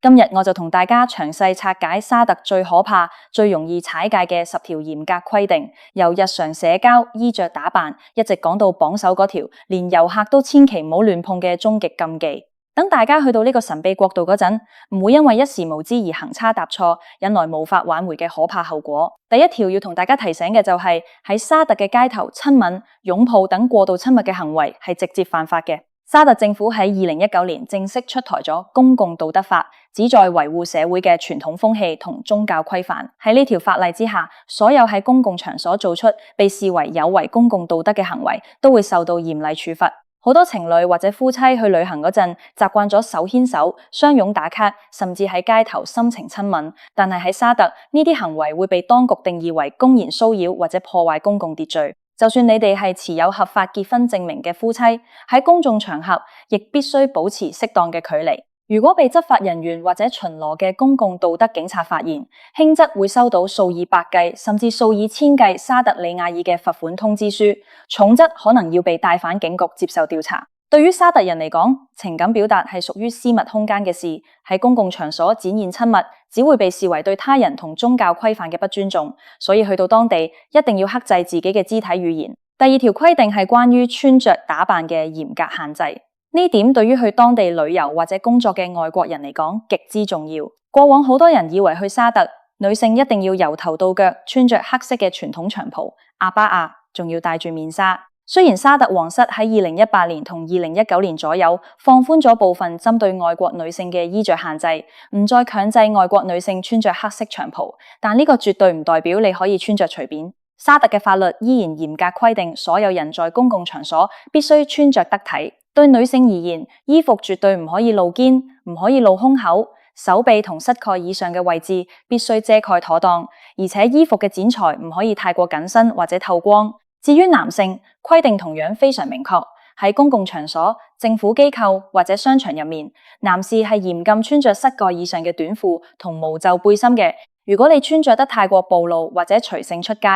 今日我就同大家詳細拆解沙特最可怕、最容易踩界嘅10條嚴格規定，由日常社交、衣着打扮，一直講到榜首嗰條，連遊客都千祈唔好亂碰嘅終極禁忌。等大家去到呢個神秘國度嗰陣，唔會因為一時無知而行差踏錯，引來無法挽回嘅可怕後果。第一條要同大家提醒嘅就係喺沙特嘅街頭親吻、擁抱等過度親密嘅行為係直接犯法嘅。沙特政府喺2019年正式出台咗公共道德法，旨在維護社會嘅傳統風氣同宗教規範。喺呢條法例之下，所有喺公共場所做出被視為有違公共道德嘅行為，都會受到嚴厲處罰。好多情侶或者夫妻去旅行嗰陣，習慣咗手牽手、相擁打卡，甚至喺街頭深情親吻。但係喺沙特，呢啲行為會被當局定義為公然騷擾或者破壞公共秩序。就算你哋係持有合法結婚證明嘅夫妻，喺公眾場合亦必須保持適當嘅距離。如果被執法人員或者巡邏嘅公共道德警察發現，輕則會收到數以百計甚至數以千計沙特里亞爾嘅罰款通知書，重則可能要被帶返警局接受調查。對於沙特人嚟講，情感表達係屬於私密空間嘅事，喺公共場所展現親密，只會被視為對他人同宗教規範嘅不尊重，所以去到當地一定要克制自己嘅肢體語言。第二條規定係關於穿着打扮嘅嚴格限制。呢點對於去當地旅遊或者工作嘅外國人嚟講極之重要。過往好多人以為去沙特，女性一定要由頭到腳穿着黑色嘅傳統長袍、阿巴亞，仲要戴住面紗。雖然沙特皇室喺2018年同2019年左右放寬咗部分針對外國女性嘅衣着限制，唔再強制外國女性穿着黑色長袍，但呢個絕對唔代表你可以穿着隨便。沙特嘅法律依然嚴格規定，所有人在公共場所必須穿着得體。對女性而言，衣服絕對唔可以露肩，唔可以露胸口，手臂同膝蓋以上嘅位置必須遮蓋妥當，而且衣服嘅剪裁唔可以太過緊身或者透光。至於男性，規定同樣非常明確，喺公共場所、政府機構或者商場入面，男士係嚴禁穿着膝蓋以上嘅短褲同無袖背心嘅。如果你穿着得太過暴露或者隨性出街，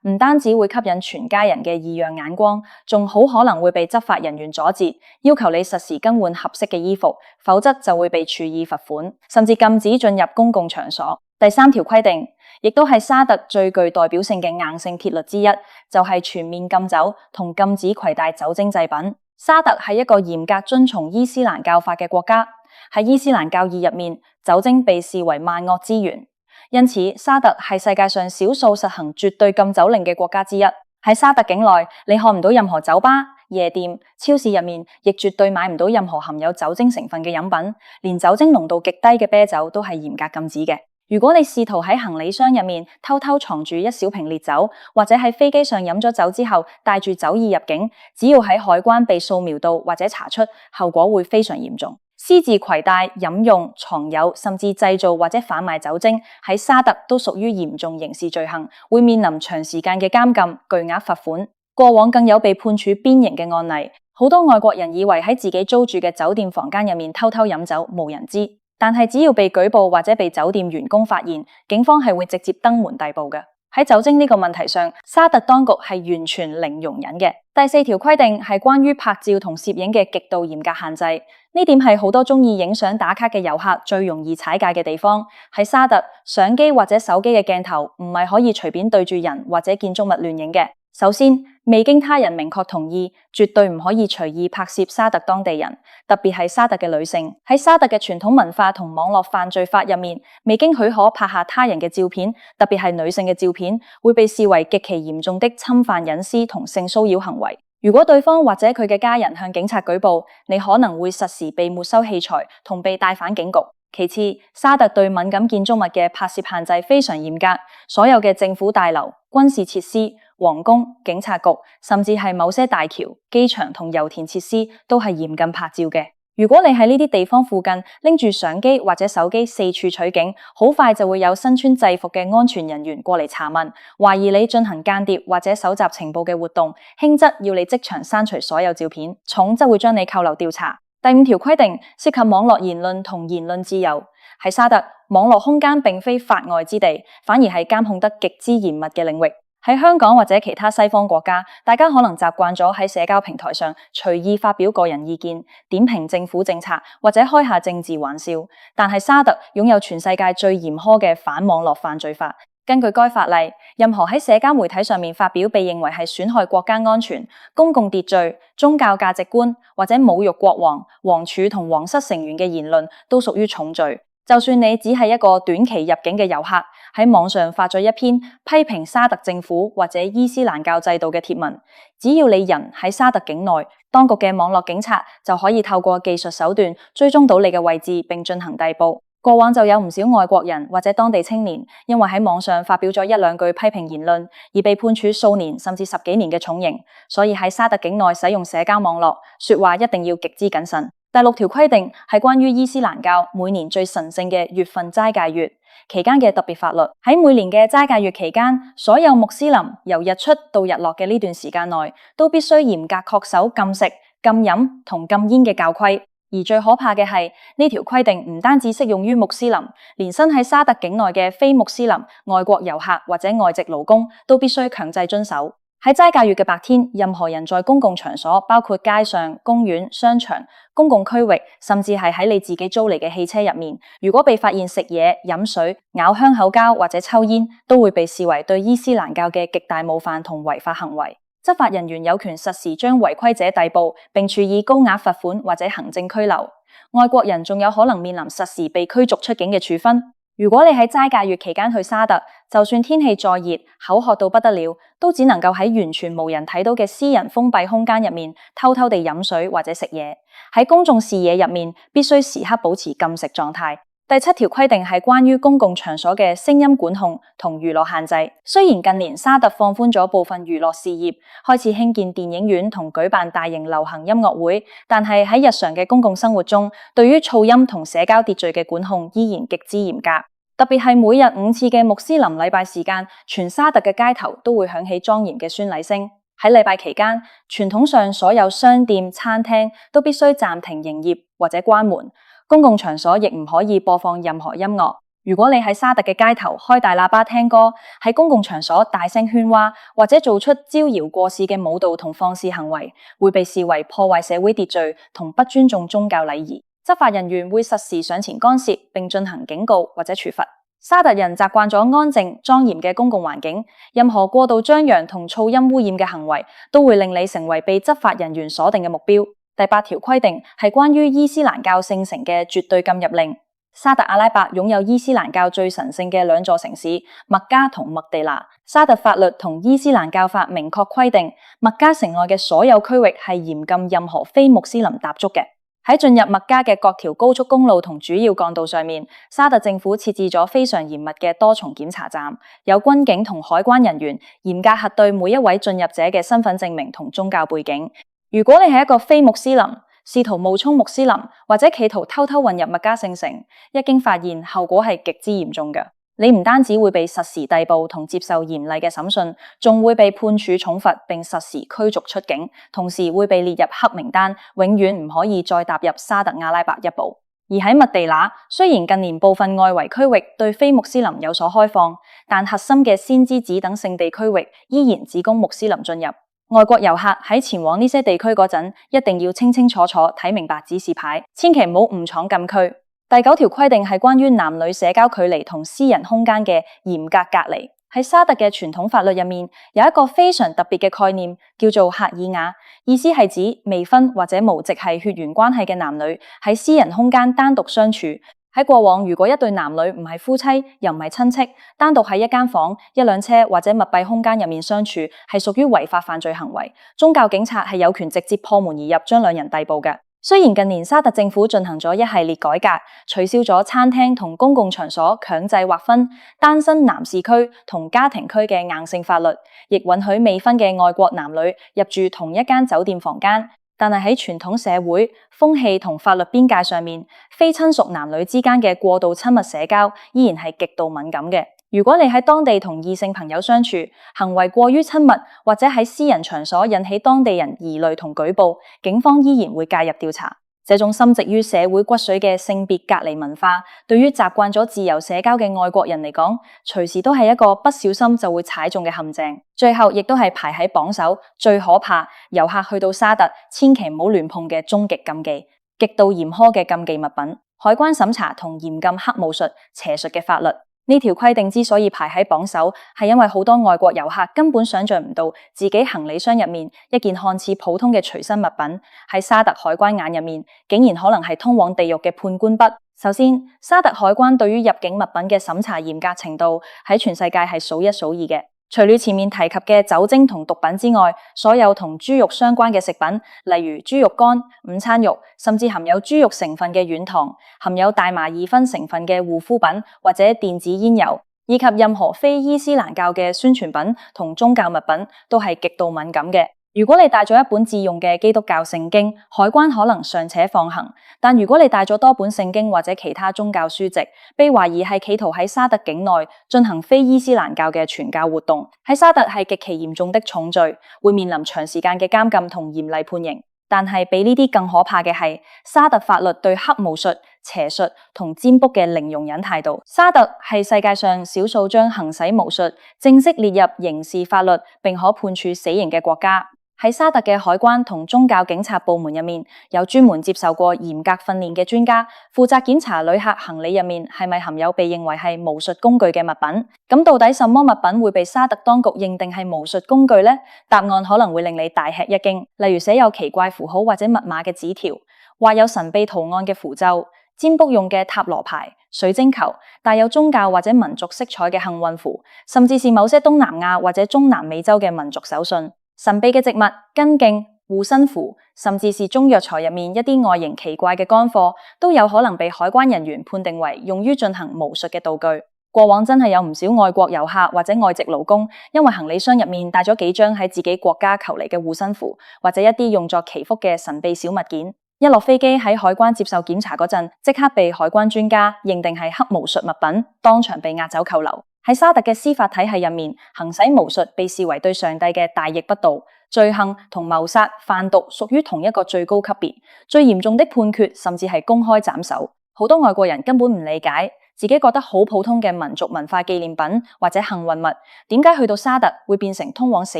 唔單止會吸引全家人嘅異樣眼光，仲好可能會被執法人員阻截，要求你實時更換合適嘅衣服，否則就會被處以罰款，甚至禁止進入公共場所。第3條規定，亦都係沙特最具代表性嘅硬性鐵律之一，就係全面禁酒同禁止攜帶酒精製品。沙特係一個嚴格遵從伊斯蘭教法嘅國家，喺伊斯蘭教義入面，酒精被視為萬惡之源。因此，沙特係世界上少數實行絕對禁酒令嘅國家之一。喺沙特境內，你看唔到任何酒吧、夜店、超市入面，亦絕對買唔到任何含有酒精成分嘅飲品，連酒精濃度極低嘅啤酒都係嚴格禁止嘅。如果你試圖喺行李箱入面偷偷藏住一小瓶烈酒，或者喺飛機上飲咗酒之後帶住酒意入境，只要喺海關被掃描到或者查出，後果會非常嚴重。私自攜帶、飲用、藏有甚至製造或者販賣酒精，喺沙特都屬於嚴重刑事罪行，會面臨長時間嘅監禁、巨額罰款。過往更有被判處鞭刑嘅案例。好多外國人以為喺自己租住嘅酒店房間入面偷偷飲酒，無人知。但係只要被舉報或者被酒店員工發現，警方係會直接登門逮捕嘅。喺酒精呢個問題上，沙特當局係完全零容忍嘅。第4條規定係關於拍照同攝影嘅極度嚴格限制，呢點係好多中意影相打卡嘅遊客最容易踩界嘅地方。喺沙特，相機或者手機嘅鏡頭唔係可以隨便對住人或者建築物亂影嘅。首先，未經他人明確同意，絕對唔可以隨意拍攝沙特當地人，特別係沙特嘅女性。喺沙特嘅傳統文化同網絡犯罪法入面，未經許可拍下他人嘅照片，特別係女性嘅照片，會被視為極其嚴重的侵犯隱私同性騷擾行為。如果對方或者佢嘅家人向警察舉報，你可能會實時被沒收器材同被帶返警局。其次，沙特對敏感建築物嘅拍攝限制非常嚴格，所有嘅政府大樓、軍事設施、皇宮、警察局，甚至係某些大橋、機場同油田設施都係嚴禁拍照嘅。如果你喺呢啲地方附近拎住相機或者手機四處取景，好快就會有身穿制服嘅安全人員過嚟查問，懷疑你進行間諜或者搜集情報嘅活動，輕則要你即場刪除所有照片，重則會將你扣留調查。第5條規定涉及網絡言論同言論自由。喺沙特，網絡空間並非法外之地，反而係監控得極之嚴密嘅領域。喺香港或者其他西方國家，大家可能習慣咗喺社交平台上隨意發表個人意見、點評政府政策或者開下政治玩笑。但係沙特擁有全世界最嚴苛嘅反網絡犯罪法。根據該法例，任何喺社交媒體上面發表被認為係損害國家安全、公共秩序、宗教價值觀或者侮辱國王、王儲同皇室成員嘅言論，都屬於重罪。就算你只係一個短期入境嘅遊客，喺網上發咗一篇批評沙特政府或者伊斯蘭教制度嘅貼文，只要你人喺沙特境內，當局嘅網絡警察就可以透過技術手段追蹤到你嘅位置並進行逮捕。過往就有唔少外國人或者當地青年，因為喺網上發表咗一兩句批評言論，而被判處數年甚至10幾年嘅重刑。所以喺沙特境內使用社交網絡，說話一定要極之謹慎。第6條規定係關於伊斯蘭教每年最神聖嘅月份齋戒月期間嘅特別法律。喺每年嘅齋戒月期間，所有穆斯林由日出到日落嘅呢段時間內，都必須嚴格確守禁食、禁飲同禁煙嘅教規。而最可怕嘅係，呢條規定唔單止適用於穆斯林，連身喺沙特境內嘅非穆斯林、外國遊客或者外籍勞工都必須強制遵守。喺齋戒月嘅白天，任何人在公共場所，包括街上、公園、商場、公共區域，甚至係喺你自己租嚟嘅汽車入面，如果被發現食嘢、飲水、咬香口膠或者抽煙，都會被視為對伊斯蘭教嘅極大冒犯同違法行為。執法人員有權實時將違規者逮捕，並處以高額罰款或者行政拘留。外國人仲有可能面臨實時被驅逐出境嘅處分。如果你喺齋戒月期間去沙特，就算天氣再熱，口渴到不得了，都只能夠喺完全無人睇到嘅私人封閉空間入面偷偷地飲水或者食嘢。喺公眾視野入面，必須時刻保持禁食狀態。第7條規定係關於公共場所嘅聲音管控同娛樂限制。雖然近年沙特放寬咗部分娛樂事業，開始興建電影院同舉辦大型流行音樂會，但係喺日常嘅公共生活中，對於噪音同社交秩序嘅管控依然極之嚴格。特別係每日5次嘅穆斯林禮拜時間，全沙特嘅街頭都會響起莊嚴嘅宣禮聲。喺禮拜期間，傳統上所有商店、餐廳都必須暫停營業或者關門。公共場所亦唔可以播放任何音樂。如果你喺沙特嘅街頭開大喇叭聽歌，喺公共場所大聲喧嘩，或者做出招搖過市嘅舞蹈同放肆行為，會被視為破壞社會秩序同不尊重宗教禮儀。執法人員會實時上前干涉，並進行警告或者處罰。沙特人習慣咗安靜莊嚴嘅公共環境，任何過度張揚同噪音污染嘅行為，都會令你成為被執法人員鎖定嘅目標。第8條規定係關於伊斯蘭教聖城嘅絕對禁入令。沙特阿拉伯擁有伊斯蘭教最神聖嘅2座城市麥加同麥地那。沙特法律同伊斯蘭教法明確規定，麥加城外嘅所有區域係嚴禁任何非穆斯林踏足嘅。喺進入麥加嘅各條高速公路同主要幹道上面，沙特政府設置咗非常嚴密嘅多重檢查站，有軍警同海關人員嚴格核對每一位進入者嘅身份證明同宗教背景。如果你係一個非穆斯林，試圖冒充穆斯林或者企圖偷偷混入麥加聖城，一經發現，後果係極之嚴重嘅。你唔單止會被實時逮捕同接受嚴厲嘅審訊，仲會被判處重罰並實時驅逐出境，同時會被列入黑名單，永遠唔可以再踏入沙特阿拉伯一步。而喺麥地那，雖然近年部分外圍區域對非穆斯林有所開放，但核心嘅先知寺等聖地區域依然只供穆斯林進入。外國遊客喺前往呢些地區嗰陣，一定要清清楚楚睇明白指示牌，千祈唔好誤闖禁區。第9條規定係關於男女社交距離同私人空間嘅嚴格隔離。喺沙特嘅傳統法律入面，有一個非常特別嘅概念，叫做赫爾雅，意思係指未婚或者無直系血緣關係嘅男女喺私人空間單獨相處。喺過往，如果一對男女唔係夫妻又唔係親戚，單獨喺一間房、一輛車或者密閉空間入面相處，係屬於違法犯罪行為。宗教警察係有權直接破門而入，將兩人逮捕嘅。雖然近年沙特政府進行咗一系列改革，取消咗餐廳同公共場所強制劃分單身男士區同家庭區嘅硬性法律，亦允許未婚嘅外國男女入住同一間酒店房間。但係喺傳統社會風氣同法律邊界上面，非親屬男女之間嘅過度親密社交依然係極度敏感嘅。如果你喺當地同異性朋友相處，行為過於親密，或者喺私人場所引起當地人疑慮同舉報，警方依然會介入調查。這種深植於社會骨髓嘅性別隔離文化，對於習慣咗自由社交嘅外國人嚟講，隨時都係一個不小心就會踩中嘅陷阱。最後亦都係排喺榜首最可怕，遊客去到沙特千祈唔好亂碰嘅終極禁忌，極度嚴苛嘅禁忌物品。海關審查同嚴禁黑巫術、邪術嘅法律。呢條規定之所以排喺榜首，係因為好多外國遊客根本想象唔到自己行李箱入面一件看似普通嘅隨身物品，喺沙特海關眼入面竟然可能係通往地獄嘅判官筆。首先，沙特海關對於入境物品嘅審查嚴格程度喺全世界係數一數二嘅。除了前面提及嘅酒精同毒品之外，所有同豬肉相關嘅食品，例如豬肉乾、午餐肉，甚至含有豬肉成分嘅軟糖、含有大麻二酚成分嘅護膚品或者電子煙油，以及任何非伊斯蘭教嘅宣傳品同宗教物品，都係極度敏感嘅。如果你帶咗一本自用嘅基督教聖經，海關可能尚且放行；但如果你帶咗多本聖經或者其他宗教書籍，被懷疑係企圖喺沙特境內進行非伊斯蘭教嘅傳教活動，喺沙特係極其嚴重的重罪，會面臨長時間嘅監禁同嚴厲判刑。但係比呢啲更可怕嘅係，沙特法律對黑巫術、邪術同占卜嘅零容忍態度。沙特係世界上少數將行使巫術正式列入刑事法律並可判處死刑嘅國家。喺沙特嘅海關同宗教警察部門入面，有專門接受過嚴格訓練嘅專家，負責檢查旅客行李入面係咪含有被認為係巫術工具嘅物品。咁到底什麼物品會被沙特當局認定係巫術工具呢？答案可能會令你大吃一驚，例如寫有奇怪符號或者密碼嘅紙條，畫有神秘圖案嘅符咒，占卜用嘅塔羅牌、水晶球，帶有宗教或者民族色彩嘅幸運符，甚至是某些東南亞或者中南美洲嘅民族手信。神秘嘅植物、根莖、護身符，甚至是中藥材入面一啲外形奇怪嘅乾貨，都有可能被海關人員判定為用於進行巫術嘅道具。過往真係有唔少外國遊客或者外籍勞工，因為行李箱入面帶咗幾張喺自己國家求嚟嘅護身符，或者一啲用作祈福嘅神秘小物件，一落飛機喺海關接受檢查嗰陣，即刻被海關專家認定係黑巫術物品，當場被押走扣留。喺沙特嘅司法體系入面，行使巫術被視為對上帝嘅大逆不道，罪行同謀殺、販毒屬於同一個最高級別，最嚴重的判決甚至係公開斬首。好多外國人根本唔理解，自己覺得好普通嘅民族文化紀念品或者幸運物，點解去到沙特會變成通往死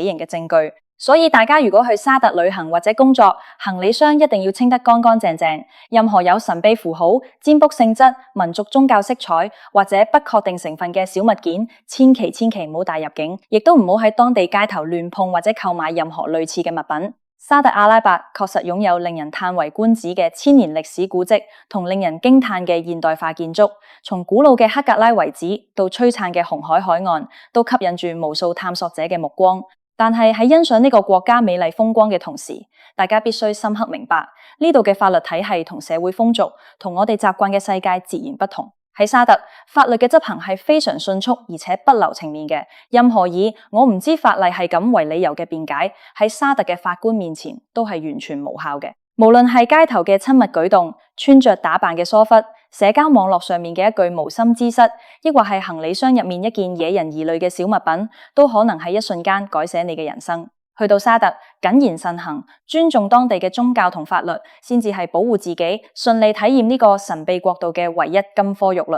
刑嘅證據？所以大家如果去沙特旅行或者工作，行李箱一定要清得乾乾淨淨，任何有神秘符號、占卜性質、民族宗教色彩或者不確定成分嘅小物件，千祈唔好帶入境，亦都唔好喺當地街頭亂碰或者購買任何類似嘅物品。沙特阿拉伯確實擁有令人嘆為觀止嘅千年歷史古蹟同令人驚嘆嘅現代化建築，從古老嘅黑格拉遺址到璀璨嘅紅海海岸，都吸引住無數探索者嘅目光。但係喺欣賞呢個國家美麗風光嘅同時，大家必須深刻明白呢度嘅法律體系同社會風俗同我哋習慣嘅世界截然不同。喺沙特，法律嘅執行係非常迅速而且不留情面嘅，任何以我唔知法例係咁為理由嘅辯解，喺沙特嘅法官面前都係完全無效嘅。無論係街頭嘅親密舉動、穿着打扮嘅疏忽、社交網絡上面嘅一句無心之失，抑或係行李箱入面一件惹人疑慮嘅小物品，都可能喺一瞬間改寫你嘅人生。去到沙特，謹言慎行，尊重當地嘅宗教同法律，先至係保護自己順利體驗呢個神秘國度嘅唯一金科玉律。